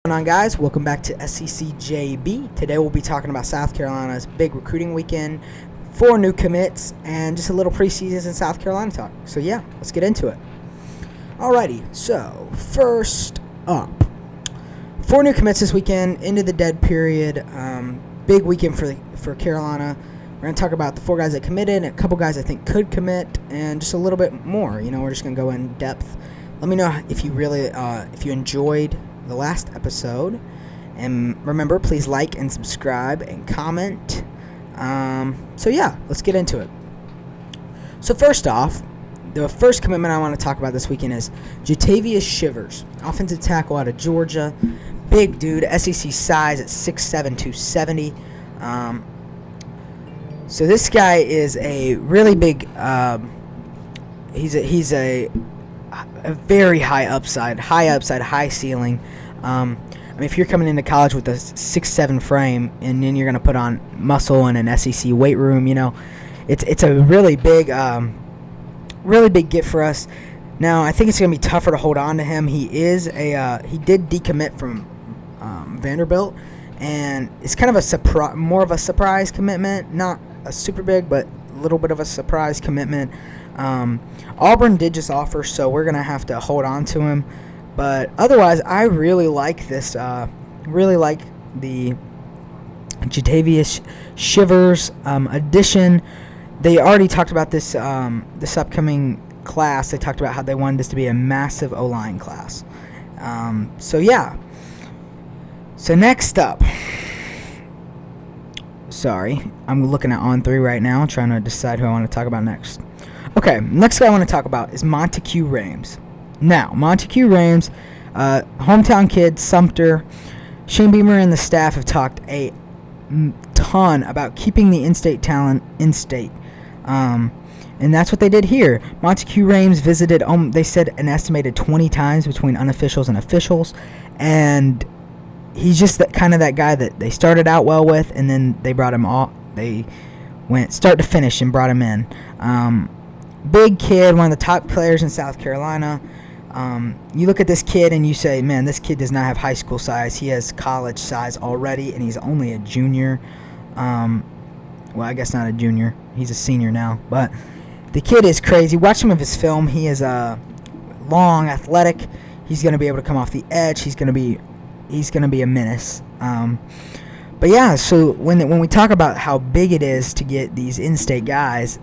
What's going on, guys? Welcome back to SCCJB. Today we'll be talking about South Carolina's big recruiting weekend, 4 new commits, and just a little preseason in South Carolina talk. So yeah, let's get into it. Alrighty, so first up, 4 new commits this weekend into the dead period. Big weekend for Carolina. We're going to talk about the 4 guys that committed, and a couple guys I think could commit, and just a little bit more. We're just going to go in depth. Let me know if you really, if you enjoyed the last episode, and remember, please like and subscribe and comment. So yeah, let's get into it. So first off, the first commitment I want to talk about this weekend is Jatavius Shivers, offensive tackle out of Georgia. Big dude, SEC size at 6'7", 270. So this guy is a really big. He's a very high upside, high ceiling. If you're coming into college with a 6'7" frame, and then you're going to put on muscle in an SEC weight room, it's a really big get for us. Now, I think it's going to be tougher to hold on to him. He did decommit from Vanderbilt, and it's kind of more of a surprise commitment, not a super big, but a little bit of a surprise commitment. Auburn did just offer, so we're going to have to hold on to him. But otherwise, I really like this. Really like the Jatavius Shivers addition. They already talked about this this upcoming class. They talked about how they wanted this to be a massive O-line class. So yeah. So next up. Sorry, I'm looking at On3 right now, trying to decide who I want to talk about next. Okay, next guy I want to talk about is Montague Rames. Now, Montague Rames, hometown kid, Sumter. Shane Beamer and the staff have talked a ton about keeping the in-state talent in-state. And that's what they did here. Montague Rames visited, they said, an estimated 20 times between unofficials and officials. And he's just that guy that they started out well with, and then they brought him off. They went start to finish and brought him in. Big kid, one of the top players in South Carolina. You look at this kid and you say, man, this kid does not have high school size. He has college size already, and he's only a junior. Well, I guess not a junior. He's a senior now. But the kid is crazy. Watch some of his film. He is long, athletic. He's going to be able to come off the edge. He's going to be a menace. But yeah, so when we talk about how big it is to get these in-state guys,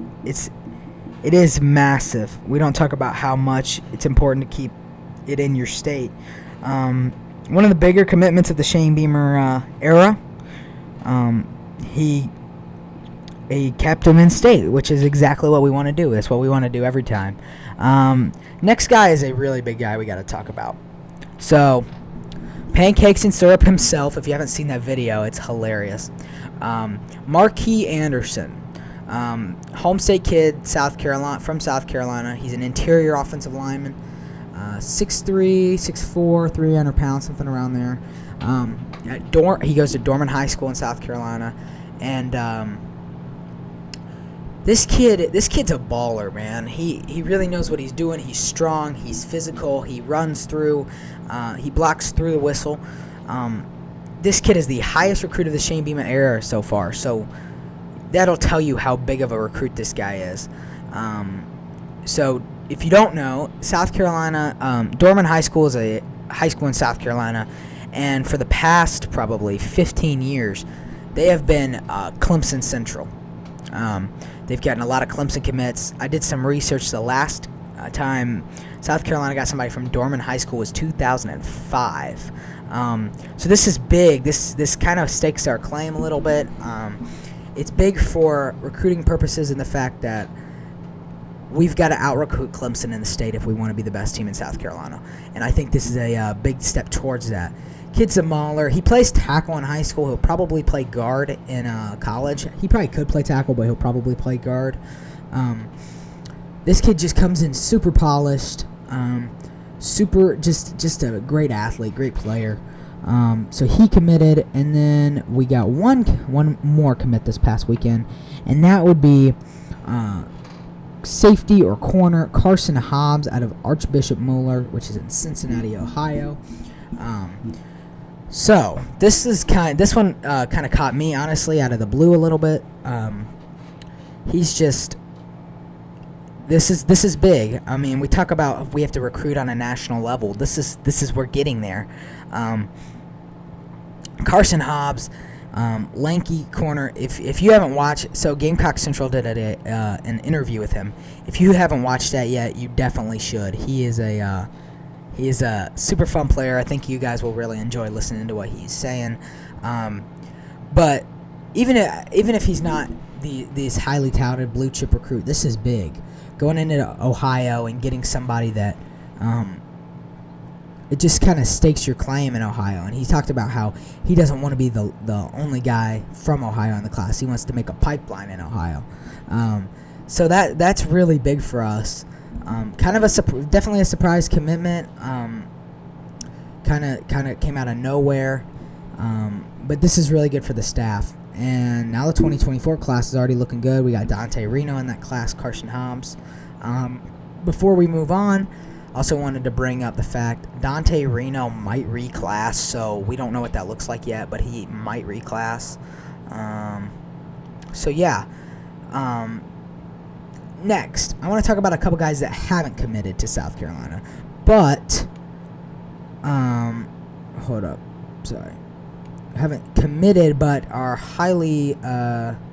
it is massive. We don't talk about how much it's important to keep it in your state. One of the bigger commitments of the Shane Beamer era, he kept him in state, which is exactly what we want to do. That's what we want to do every time. Next guy is a really big guy we got to talk about. So, Pancakes and Syrup himself. If you haven't seen that video, it's hilarious. Marquis Anderson. Home state kid, from South Carolina. He's an interior offensive lineman. 6'3", 6'4", 300 pounds, something around there. He goes to Dorman High School in South Carolina. And this kid's a baller, man. He really knows what he's doing. He's strong. He's physical. He runs through. He blocks through the whistle. This kid is the highest recruit of the Shane Beamer era so far. So that'll tell you how big of a recruit this guy is. So if you don't know, South Carolina, Dorman High School is a high school in South Carolina, and for the past probably 15 years, they have been Clemson Central. They've gotten a lot of Clemson commits. I did some research. The last time South Carolina got somebody from Dorman High School was 2005. So this is big. This kind of stakes our claim a little bit. It's big for recruiting purposes in the fact that we've got to out-recruit Clemson in the state if we want to be the best team in South Carolina. And I think this is a big step towards that. Kid's a mauler. He plays tackle in high school. He'll probably play guard in college. He probably could play tackle, but he'll probably play guard. This kid just comes in super polished, just a great athlete, great player. So he committed, and then we got one more commit this past weekend, and that would be safety or corner Carson Hobbs out of Archbishop Moeller, which is in Cincinnati, Ohio. So this one kind of caught me honestly out of the blue a little bit. He's just this is big. I mean, we talk about we have to recruit on a national level. This is we're getting there. Carson Hobbs, lanky corner. If you haven't watched, so Gamecock Central did an interview with him. If you haven't watched that yet, you definitely should. He is a super fun player. I think you guys will really enjoy listening to what he's saying. But even if he's not this highly touted blue chip recruit, this is big. Going into Ohio and getting somebody that it just kind of stakes your claim in Ohio. And he talked about how he doesn't want to be the only guy from Ohio in the class. He wants to make a pipeline in Ohio. So that's really big for us. Kind of definitely a surprise commitment. Kind of came out of nowhere. But this is really good for the staff. And now the 2024 class is already looking good. We got Dante Reno in that class, Carson Hobbs. Before we move on, also wanted to bring up the fact Dante Reno might reclass, so we don't know what that looks like yet, but he might reclass. So yeah. Next, I want to talk about a couple guys that haven't committed to South Carolina, but hold up, sorry. Haven't committed but are highly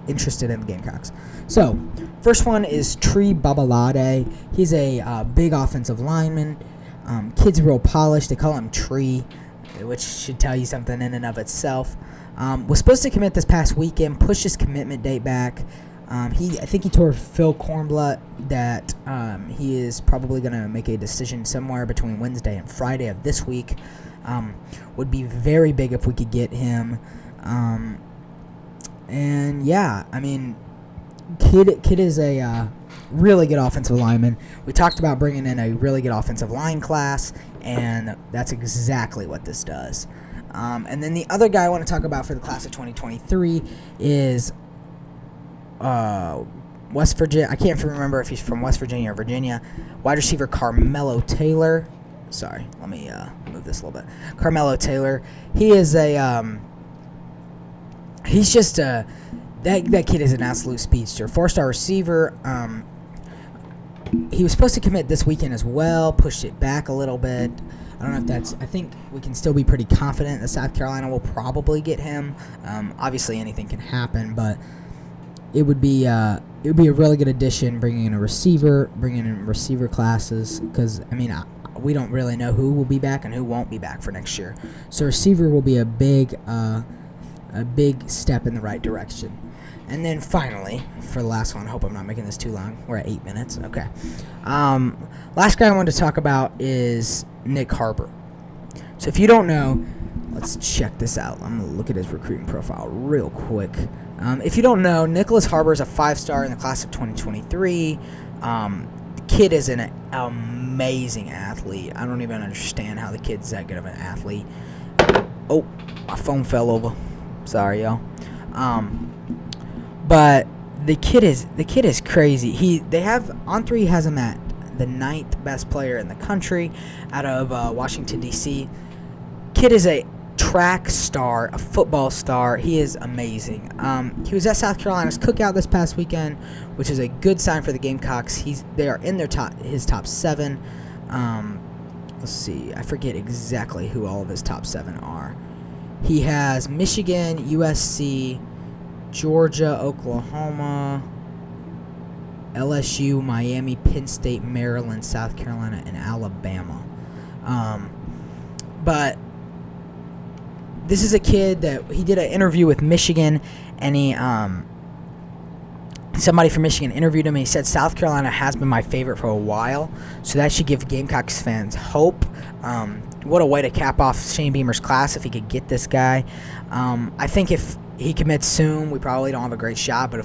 interested in the Gamecocks. So, first one is Tree Babalade. He's a big offensive lineman. Kid's real polished. They call him Tree, which should tell you something in and of itself. Was supposed to commit this past weekend, pushed his commitment date back. I think he told Phil Kornblatt that he is probably going to make a decision somewhere between Wednesday and Friday of this week. Would be very big if we could get him. And yeah, I mean, Kid is a really good offensive lineman. We talked about bringing in a really good offensive line class, and that's exactly what this does. And then the other guy I want to talk about for the class of 2023 is West Virginia. I can't remember if he's from West Virginia or Virginia. Wide receiver Carmelo Taylor. Sorry, let me move this a little bit. Carmelo Taylor. He is he's just that kid is an absolute speedster. 4-star receiver. He was supposed to commit this weekend as well. Pushed it back a little bit. I don't know if I think we can still be pretty confident that South Carolina will probably get him. Obviously, anything can happen, but it would be a really good addition, bringing in receiver classes, because I mean we don't really know who will be back and who won't be back for next year. So receiver will be a big step in the right direction. And then finally, for the last one, I hope I'm not making this too long. We're at 8 minutes. Okay. Last guy I wanted to talk about is Nick Harbor. So if you don't know, let's check this out. I'm going to look at his recruiting profile real quick. If you don't know, Nicholas Harbor is a 5-star in the class of 2023. The kid is an amazing athlete. I don't even understand how the kid's that good of an athlete. Oh, my phone fell over. Sorry, y'all. But the kid is crazy. On3 has him at the 9th best player in the country out of Washington D.C. Kid is a track star, a football star. He is amazing. He was at South Carolina's cookout this past weekend, which is a good sign for the Gamecocks. They are in his top 7. Let's see. I forget exactly who all of his top 7 are. He has Michigan, USC, Georgia, Oklahoma, LSU, Miami, Penn State, Maryland, South Carolina, and Alabama. But this is a kid that he did an interview with Michigan, and somebody from Michigan interviewed him, and he said South Carolina has been my favorite for a while, so that should give Gamecocks fans hope. What a way to cap off Shane Beamer's class if he could get this guy. I think if he commits soon, we probably don't have a great shot, but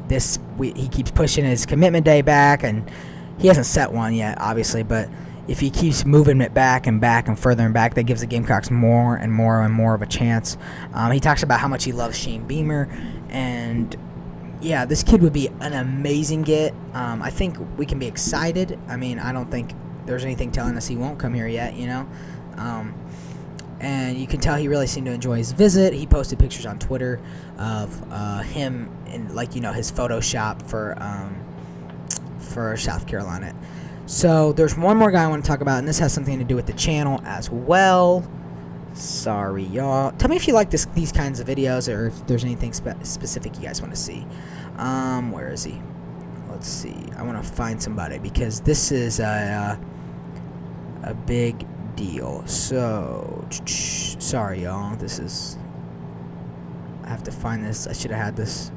if he keeps pushing his commitment day back, and he hasn't set one yet, obviously, but if he keeps moving it back and further and back, that gives the Gamecocks more and more of a chance. He talks about how much he loves Shane Beamer, and yeah, this kid would be an amazing get. I think we can be excited. I mean, I don't think there's anything telling us he won't come here yet, you know. and you can tell he really seemed to enjoy his visit. He posted pictures on Twitter of him in, like, his Photoshop for South Carolina. So there's one more guy I want to talk about, and this has something to do with the channel as well. Sorry, y'all. Tell me if you like these kinds of videos, or if there's anything specific you guys want to see. Where is he? Let's see. I want to find somebody, because this is a big deal. So, sorry, y'all. I have to find this. I should have had this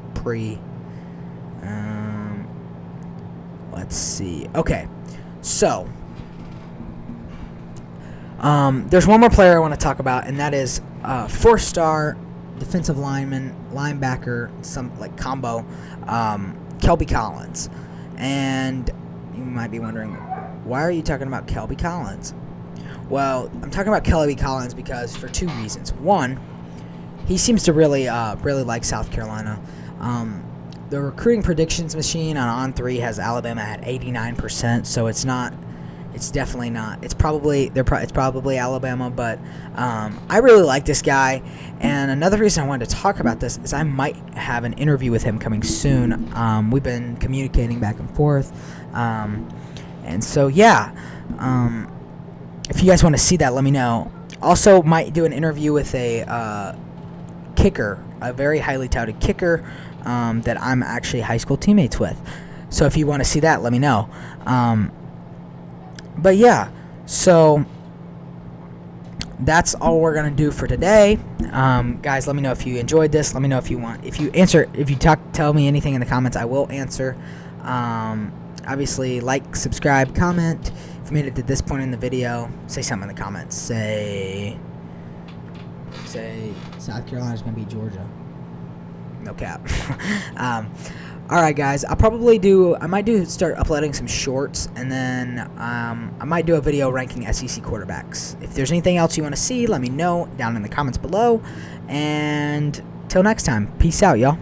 let's see. Okay. So, there's one more player I want to talk about, and that is 4-star defensive linebacker, some like combo, Kelby Collins. And you might be wondering, why are you talking about Kelby Collins? Well, I'm talking about Kelby Collins because for two reasons. One, he seems to really like South Carolina. The recruiting predictions machine on On3 has Alabama at 89%, so it's definitely not. It's probably Alabama, but I really like this guy. And another reason I wanted to talk about this is I might have an interview with him coming soon. We've been communicating back and forth, and so yeah. If you guys want to see that, let me know. Also, might do an interview with a kicker, a very highly touted kicker that I'm actually high school teammates with. So if you want to see that, let me know. But yeah, so that's all we're gonna do for today. Guys, let me know if you enjoyed this. Let me know if you tell me anything in the comments, I will answer. Obviously, like, subscribe, comment. If you made it to this point in the video, say something in the comments. Say South Carolina's gonna beat Georgia. No cap. Alright, guys, I might start uploading some shorts, and then I might do a video ranking SEC quarterbacks. If there's anything else you want to see, let me know down in the comments below. And till next time, peace out, y'all.